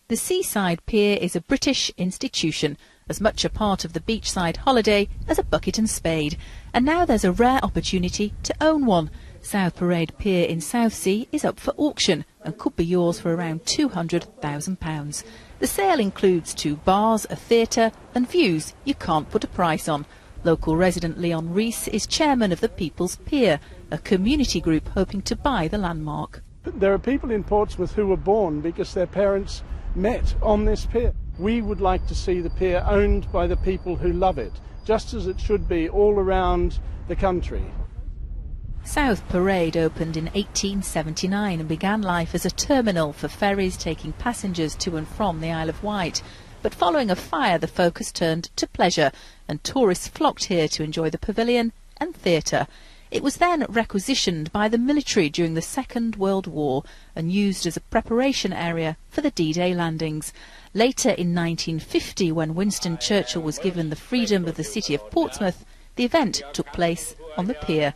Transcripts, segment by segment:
The Seaside Pier is a British institution, as much a part of the beachside holiday as a bucket and spade, and now there's a rare opportunity to own one. South Parade Pier in Southsea is up for auction and could be yours for around £200,000. The sale includes 2 bars, a theatre and views you can't put a price on. Local resident Leon Rees is chairman of the People's Pier, a community group hoping to buy the landmark. There are people in Portsmouth who were born because their parents met on this pier. We would like to see the pier owned by the people who love it, just as it should be all around the country. South Parade opened in 1879 and began life as a terminal for ferries taking passengers to and from the Isle of Wight. But following a fire, the focus turned to pleasure, and tourists flocked here to enjoy the pavilion and theatre. It was then requisitioned by the military during the Second World War and used as a preparation area for the D-Day landings. Later in 1950, when Winston Churchill was given the freedom of the city of Portsmouth, the event took place on the pier.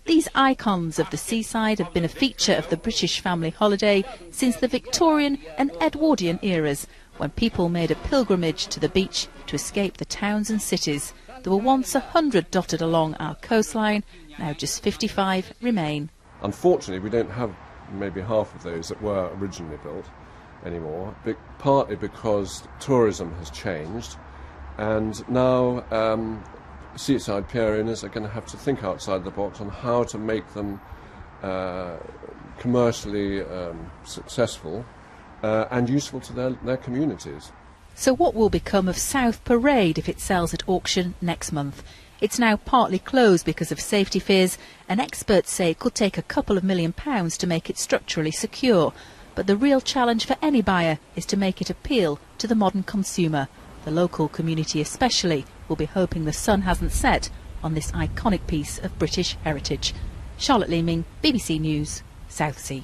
These icons of the seaside have been a feature of the British family holiday since the Victorian and Edwardian eras, when people made a pilgrimage to the beach to escape the towns and cities. There were once 100 dotted along our coastline, now just 55 remain. Unfortunately, we don't have maybe half of those that were originally built anymore, partly because tourism has changed, and now seaside pier owners are going to have to think outside the box on how to make them commercially successful and useful to their communities. So what will become of South Parade if it sells at auction next month? It's now partly closed because of safety fears, and experts say it could take a couple of £1 million to make it structurally secure. But the real challenge for any buyer is to make it appeal to the modern consumer. The local community especially will be hoping the sun hasn't set on this iconic piece of British heritage. Charlotte Leeming, BBC News, Southsea.